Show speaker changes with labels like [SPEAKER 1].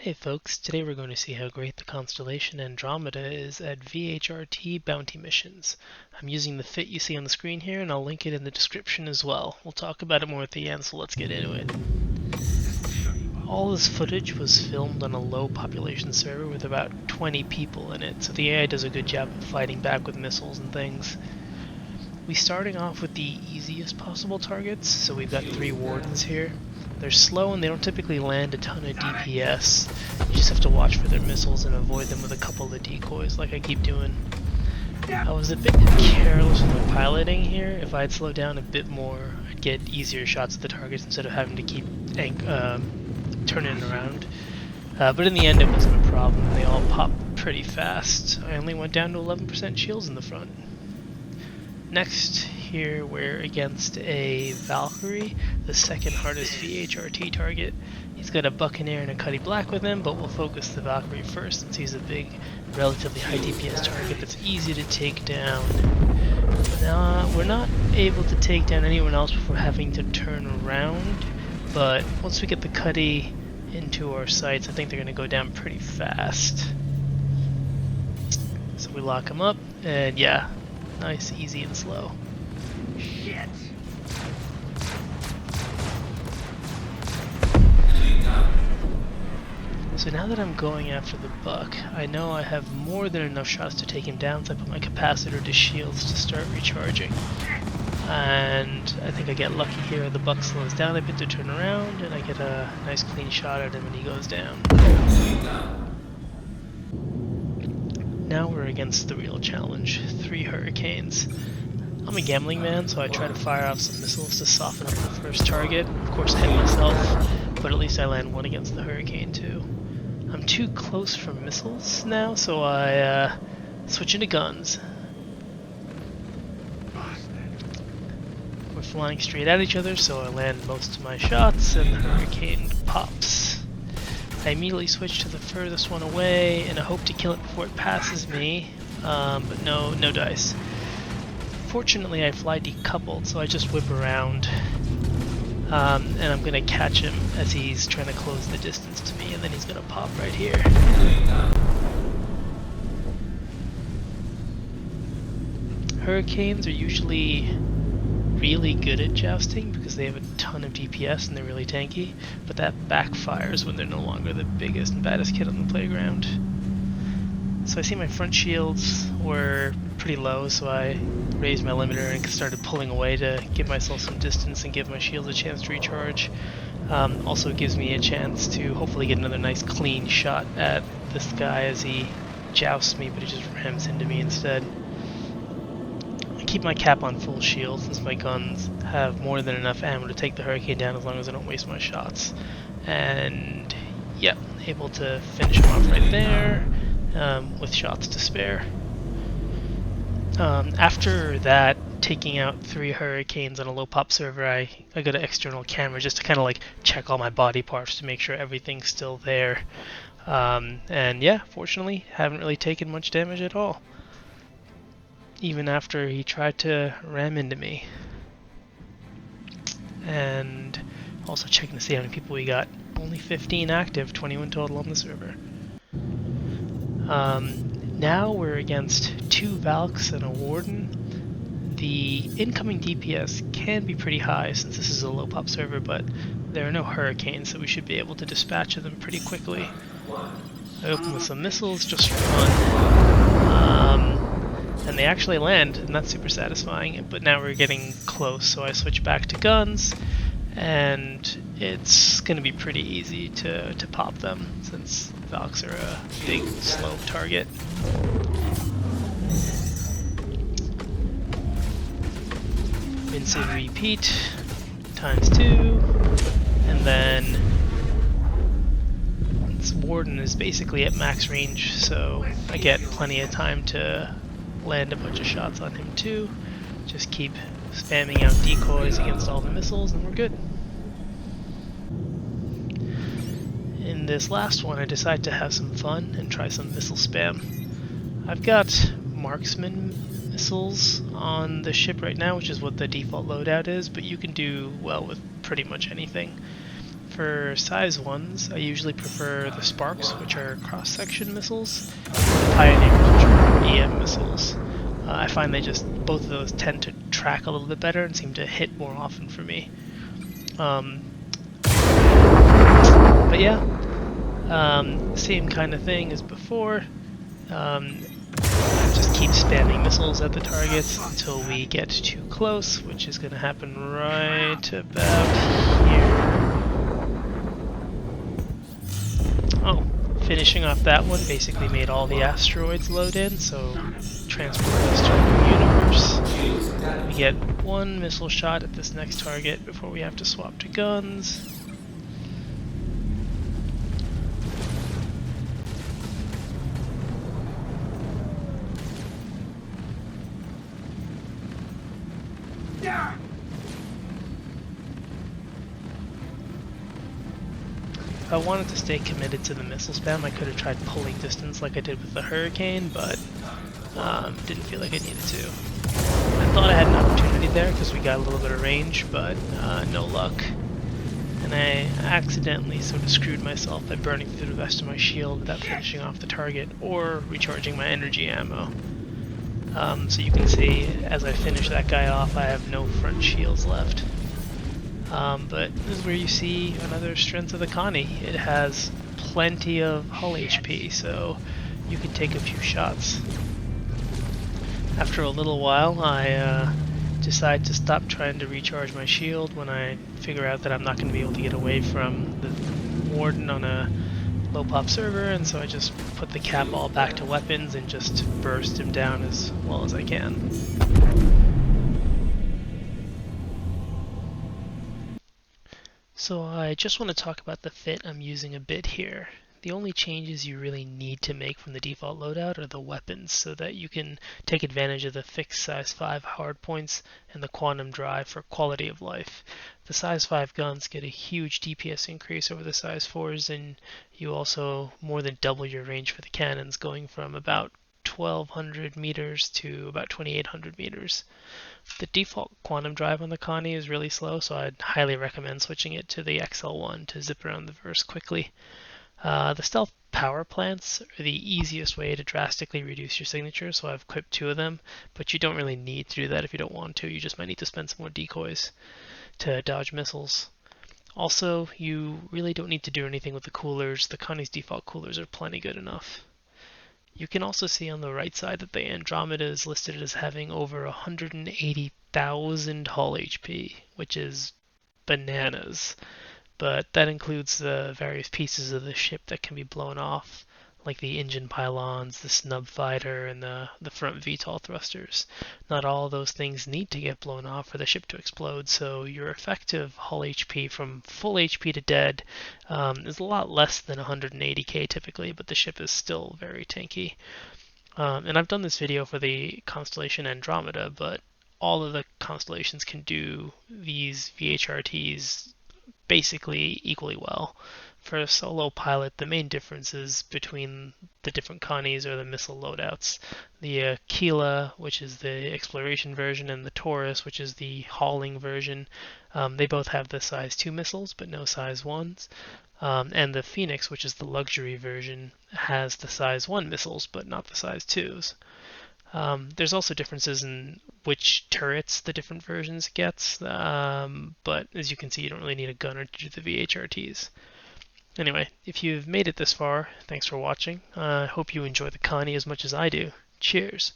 [SPEAKER 1] Hey folks, today we're going to see how great the Constellation Andromeda is at VHRT bounty missions. I'm using the fit you see on the screen here, and I'll link it in the description as well. We'll talk about it more at the end, so let's get into it. All this footage was filmed on a low population server with about 20 people in it, so the AI does a good job of fighting back with missiles and things. We're starting off with the easiest possible targets, so we've got 3 wardens here. They're slow and they don't typically land a ton of DPS. You just have to watch for their missiles and avoid them with a couple of decoys like I keep doing. I was a bit careless with the piloting here. If I'd slowed down a bit more, I'd get easier shots at the targets instead of having to keep turning around. But in the end it wasn't a problem. They all popped pretty fast. I only went down to 11% shields in the front. Next, here we're against a Valkyrie, the second hardest VHRT target. He's got a Buccaneer and a Cuddy Black with him, but we'll focus the Valkyrie first since he's a big, relatively high DPS target that's easy to take down. We're not able to take down anyone else before having to turn around, but once we get the Cuddy into our sights, I think they're going to go down pretty fast. So we lock him up, and yeah. Nice, easy, and slow. Shit. So now that I'm going after the buck, I know I have more than enough shots to take him down, so I put my capacitor to shields to start recharging. And I think I get lucky here, the buck slows down a bit to turn around, and I get a nice clean shot at him and he goes down. Now we're against the real challenge, 3 Hurricanes. I'm a gambling man, so I try to fire off some missiles to soften up the first target. Of course I hit myself, but at least I land one against the Hurricane too. I'm too close for missiles now, so I switch into guns. We're flying straight at each other, so I land most of my shots, and the Hurricane pops. I immediately switch to the furthest one away, and I hope to kill it before it passes me, but no dice. Fortunately, I fly decoupled, so I just whip around, and I'm going to catch him as he's trying to close the distance to me, and then he's going to pop right here. Hurricanes are usually really good at jousting because they have a ton of DPS and they're really tanky, but that backfires when they're no longer the biggest and baddest kid on the playground. So I see my front shields were pretty low, so I raised my limiter and started pulling away to give myself some distance and give my shields a chance to recharge. Also gives me a chance to hopefully get another nice clean shot at this guy as he jousts me, but he just rams into me instead. Keep my cap on full shield since my guns have more than enough ammo to take the Hurricane down as long as I don't waste my shots. And yep, able to finish him off right there with shots to spare. After that, taking out 3 Hurricanes on a low pop server, I got an external camera just to kind of like check all my body parts to make sure everything's still there. And yeah, fortunately, haven't really taken much damage at all, even after he tried to ram into me. And also checking to see how many people we got. Only 15 active, 21 total on the server. Now we're against 2 Valks and a Warden. The incoming DPS can be pretty high since this is a low pop server, but there are no Hurricanes, so we should be able to dispatch them pretty quickly. I open with some missiles just for fun. And they actually land, and that's super satisfying, but now we're getting close, so I switch back to guns, and it's going to be pretty easy to pop them, since Valks are a big, slow target. Rinse and repeat, ×2, and then this Warden is basically at max range, so I get plenty of time to land a bunch of shots on him too. Just keep spamming out decoys against all the missiles and we're good. In this last one I decide to have some fun and try some missile spam. I've got marksman missiles on the ship right now, which is what the default loadout is, but you can do well with pretty much anything. For size 1s, I usually prefer the Sparks, which are cross-section missiles, and the Pioneers, which are EM missiles. I find both of those tend to track a little bit better and seem to hit more often for me. But yeah, same kind of thing as before. Just keep spamming missiles at the targets until we get too close, which is going to happen right about here. Oh, finishing off that one basically made all the asteroids load in, so transport us to the universe. We get one missile shot at this next target before we have to swap to guns. If I wanted to stay committed to the missile spam, I could have tried pulling distance like I did with the Hurricane, but didn't feel like I needed to. I thought I had an opportunity there because we got a little bit of range, but no luck. And I accidentally sort of screwed myself by burning through the rest of my shield without finishing off the target or recharging my energy ammo. So you can see as I finish that guy off, I have no front shields left. But this is where you see another strength of the Connie. It has plenty of hull HP, so you can take a few shots. After a little while, I decide to stop trying to recharge my shield when I figure out that I'm not going to be able to get away from the Warden on a low pop server, and so I just put the cap all back to weapons and just burst him down as well as I can. So I just want to talk about the fit I'm using a bit here. The only changes you really need to make from the default loadout are the weapons, so that you can take advantage of the fixed size 5 hardpoints and the quantum drive for quality of life. The size 5 guns get a huge DPS increase over the size 4s, and you also more than double your range for the cannons, going from about 1200 meters to about 2800 meters. The default quantum drive on the Connie is really slow, so I'd highly recommend switching it to the XL1 to zip around the verse quickly. The stealth power plants are the easiest way to drastically reduce your signature, so I've equipped 2 of them, but you don't really need to do that if you don't want to. You just might need to spend some more decoys to dodge missiles. Also, you really don't need to do anything with the coolers. The Connie's default coolers are plenty good enough. You can also see on the right side that the Andromeda is listed as having over 180,000 hull HP, which is bananas. But that includes the various pieces of the ship that can be blown off, like the engine pylons, the snub fighter, and the front VTOL thrusters. Not all those things need to get blown off for the ship to explode, so your effective hull HP from full HP to dead is a lot less than 180k typically, but the ship is still very tanky. And I've done this video for the Constellation Andromeda, but all of the constellations can do these VHRTs basically equally well. For a solo pilot, the main differences between the different Connies are the missile loadouts. The Aquila, which is the exploration version, and the Taurus, which is the hauling version, they both have the size 2 missiles, but no size 1s. And the Phoenix, which is the luxury version, has the size 1 missiles, but not the size 2s. There's also differences in which turrets the different versions gets, but as you can see, you don't really need a gunner to do the VHRTs. Anyway, if you've made it this far, thanks for watching. I hope you enjoy the Connie as much as I do. Cheers!